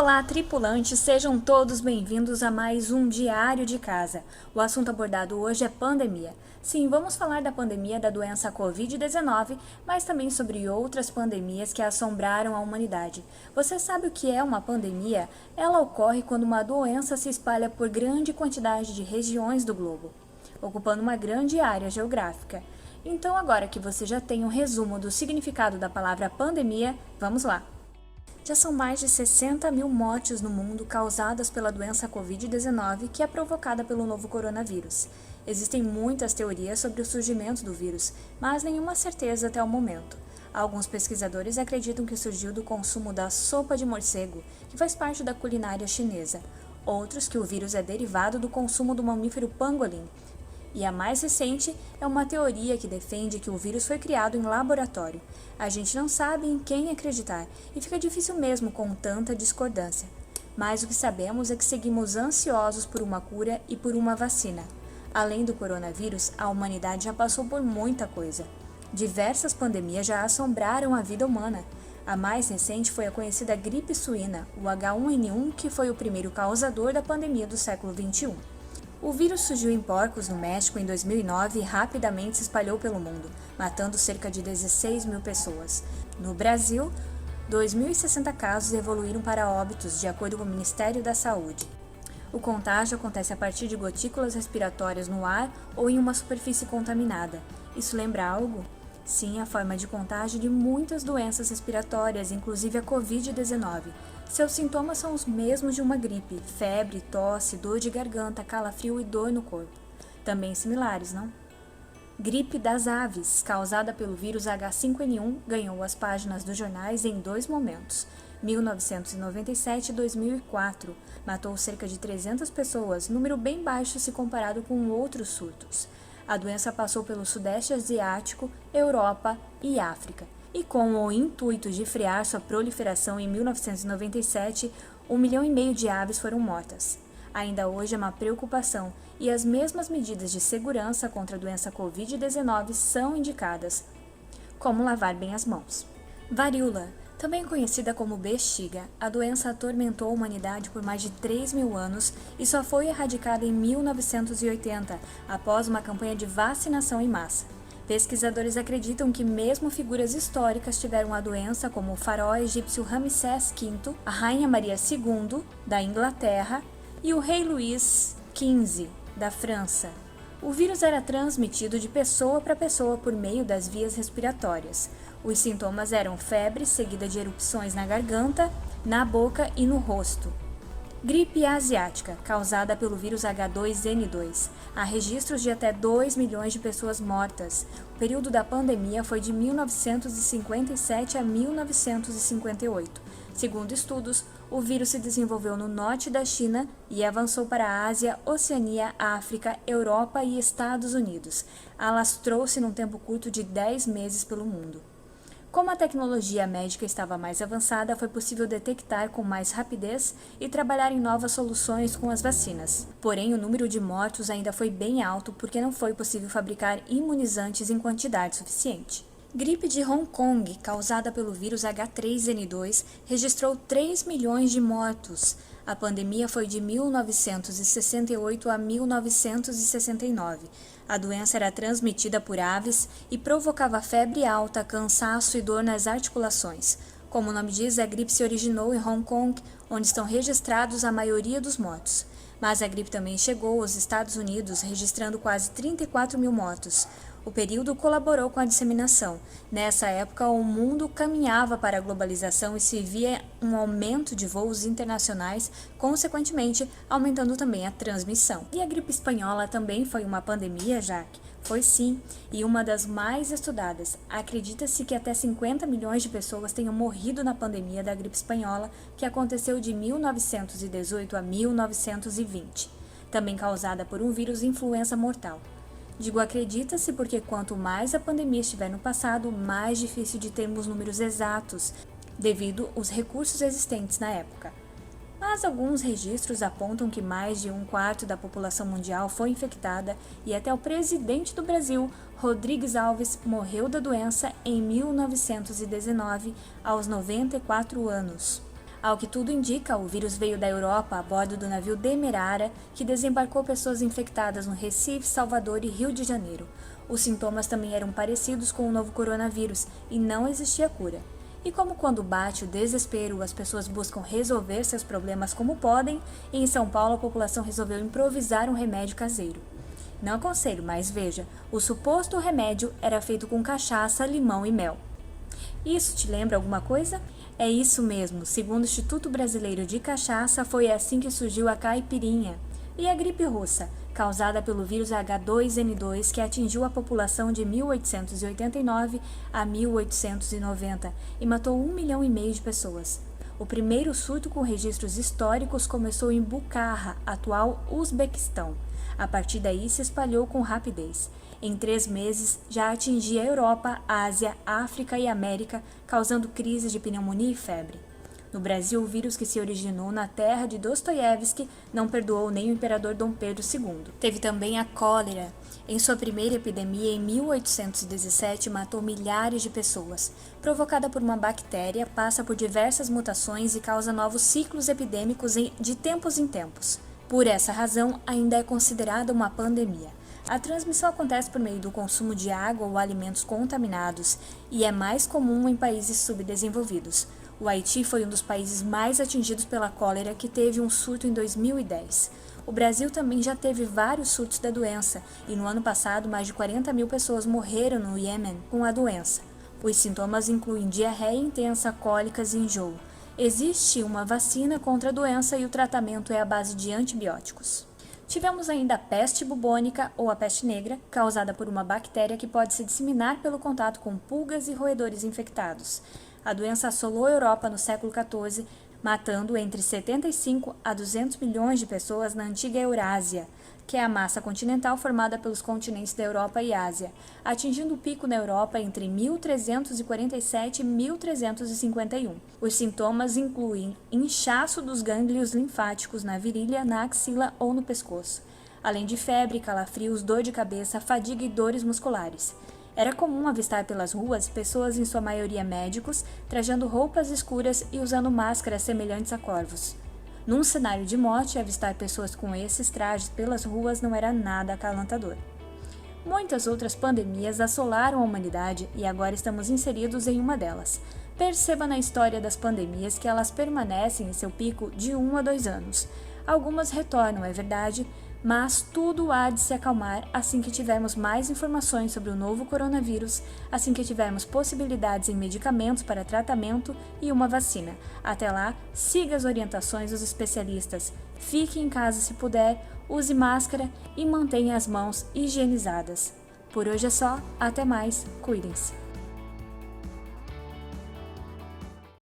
Olá, tripulantes, sejam todos bem-vindos a mais um Diário de Casa. O assunto abordado hoje é pandemia. Sim, vamos falar da pandemia da doença Covid-19, mas também sobre outras pandemias que assombraram a humanidade. Você sabe o que é uma pandemia? Ela ocorre quando uma doença se espalha por grande quantidade de regiões do globo, ocupando uma grande área geográfica. Então, agora que você já tem um resumo do significado da palavra pandemia, vamos lá! Já são mais de 60 mil mortes no mundo causadas pela doença Covid-19, que é provocada pelo novo coronavírus. Existem muitas teorias sobre o surgimento do vírus, mas nenhuma certeza até o momento. Alguns pesquisadores acreditam que surgiu do consumo da sopa de morcego, que faz parte da culinária chinesa. Outros que o vírus é derivado do consumo do mamífero pangolim. E a mais recente é uma teoria que defende que o vírus foi criado em laboratório. A gente não sabe em quem acreditar e fica difícil mesmo com tanta discordância. Mas o que sabemos é que seguimos ansiosos por uma cura e por uma vacina. Além do coronavírus, a humanidade já passou por muita coisa. Diversas pandemias já assombraram a vida humana. A mais recente foi a conhecida gripe suína, o H1N1, que foi o primeiro causador da pandemia do século XXI. O vírus surgiu em porcos no México em 2009 e rapidamente se espalhou pelo mundo, matando cerca de 16 mil pessoas. No Brasil, 2.060 casos evoluíram para óbitos, de acordo com o Ministério da Saúde. O contágio acontece a partir de gotículas respiratórias no ar ou em uma superfície contaminada. Isso lembra algo? Sim, a forma de contágio de muitas doenças respiratórias, inclusive a Covid-19. Seus sintomas são os mesmos de uma gripe: febre, tosse, dor de garganta, calafrio e dor no corpo. Também similares, não? Gripe das aves, causada pelo vírus H5N1, ganhou as páginas dos jornais em dois momentos: 1997 e 2004. Matou cerca de 300 pessoas, número bem baixo se comparado com outros surtos. A doença passou pelo Sudeste Asiático, Europa e África. E com o intuito de frear sua proliferação em 1997, 1,5 milhão de aves foram mortas. Ainda hoje é uma preocupação e as mesmas medidas de segurança contra a doença Covid-19 são indicadas, como lavar bem as mãos. Varíola, também conhecida como bexiga, a doença atormentou a humanidade por mais de 3.000 anos e só foi erradicada em 1980, após uma campanha de vacinação em massa. Pesquisadores acreditam que mesmo figuras históricas tiveram a doença, como o faraó egípcio Ramsés V, a rainha Maria II, da Inglaterra, e o rei Luís XV, da França. O vírus era transmitido de pessoa para pessoa por meio das vias respiratórias. Os sintomas eram febre, seguida de erupções na garganta, na boca e no rosto. Gripe asiática, causada pelo vírus H2N2. Há registros de até 2 milhões de pessoas mortas. O período da pandemia foi de 1957 a 1958. Segundo estudos, o vírus se desenvolveu no norte da China e avançou para a Ásia, Oceania, África, Europa e Estados Unidos. Alastrou-se num tempo curto de 10 meses pelo mundo. Como a tecnologia médica estava mais avançada, foi possível detectar com mais rapidez e trabalhar em novas soluções com as vacinas. Porém, o número de mortos ainda foi bem alto porque não foi possível fabricar imunizantes em quantidade suficiente. Gripe de Hong Kong, causada pelo vírus H3N2, registrou 3 milhões de mortos. A pandemia foi de 1968 a 1969. A doença era transmitida por aves e provocava febre alta, cansaço e dor nas articulações. Como o nome diz, a gripe se originou em Hong Kong, onde estão registrados a maioria dos mortos. Mas a gripe também chegou aos Estados Unidos, registrando quase 34 mil mortos. O período colaborou com a disseminação. Nessa época, o mundo caminhava para a globalização e se via um aumento de voos internacionais, consequentemente, aumentando também a transmissão. E a gripe espanhola também foi uma pandemia, Jaque? Foi sim, e uma das mais estudadas. Acredita-se que até 50 milhões de pessoas tenham morrido na pandemia da gripe espanhola, que aconteceu de 1918 a 1920, também causada por um vírus influenza mortal. Digo acredita-se porque quanto mais a pandemia estiver no passado, mais difícil de termos números exatos, devido aos recursos existentes na época. Mas alguns registros apontam que mais de 1/4 da população mundial foi infectada e até o presidente do Brasil, Rodrigues Alves, morreu da doença em 1919, aos 94 anos. Ao que tudo indica, o vírus veio da Europa a bordo do navio Demerara, que desembarcou pessoas infectadas no Recife, Salvador e Rio de Janeiro. Os sintomas também eram parecidos com o novo coronavírus e não existia cura. E como quando bate o desespero, as pessoas buscam resolver seus problemas como podem, em São Paulo a população resolveu improvisar um remédio caseiro. Não aconselho, mas veja, o suposto remédio era feito com cachaça, limão e mel. Isso te lembra alguma coisa? É isso mesmo, segundo o Instituto Brasileiro de Cachaça, foi assim que surgiu a caipirinha. E a gripe russa, causada pelo vírus H2N2 que atingiu a população de 1889 a 1890 e matou 1,5 milhão de pessoas. O primeiro surto com registros históricos começou em Bukhara, atual Uzbequistão. A partir daí se espalhou com rapidez. Em 3 meses, já atingia a Europa, Ásia, África e América, causando crises de pneumonia e febre. No Brasil, o vírus que se originou na terra de Dostoiévski não perdoou nem o imperador Dom Pedro II. Teve também a cólera. Em sua primeira epidemia, em 1817, matou milhares de pessoas. Provocada por uma bactéria, passa por diversas mutações e causa novos ciclos epidêmicos de tempos em tempos. Por essa razão, ainda é considerada uma pandemia. A transmissão acontece por meio do consumo de água ou alimentos contaminados e é mais comum em países subdesenvolvidos. O Haiti foi um dos países mais atingidos pela cólera, que teve um surto em 2010. O Brasil também já teve vários surtos da doença e no ano passado mais de 40 mil pessoas morreram no Iêmen com a doença. Os sintomas incluem diarreia intensa, cólicas e enjoo. Existe uma vacina contra a doença e o tratamento é à base de antibióticos. Tivemos ainda a peste bubônica ou a peste negra, causada por uma bactéria que pode se disseminar pelo contato com pulgas e roedores infectados. A doença assolou a Europa no século XIV, matando entre 75 a 200 milhões de pessoas na antiga Eurásia, que é a massa continental formada pelos continentes da Europa e Ásia, atingindo o pico na Europa entre 1347 e 1351. Os sintomas incluem inchaço dos gânglios linfáticos na virilha, na axila ou no pescoço, além de febre, calafrios, dor de cabeça, fadiga e dores musculares. Era comum avistar pelas ruas pessoas, em sua maioria médicos, trajando roupas escuras e usando máscaras semelhantes a corvos. Num cenário de morte, avistar pessoas com esses trajes pelas ruas não era nada acalentador. Muitas outras pandemias assolaram a humanidade e agora estamos inseridos em uma delas. Perceba na história das pandemias que elas permanecem em seu pico de 1 a 2 anos. Algumas retornam, é verdade, mas tudo há de se acalmar assim que tivermos mais informações sobre o novo coronavírus, assim que tivermos possibilidades em medicamentos para tratamento e uma vacina. Até lá, siga as orientações dos especialistas, fique em casa se puder, use máscara e mantenha as mãos higienizadas. Por hoje é só, até mais, cuidem-se!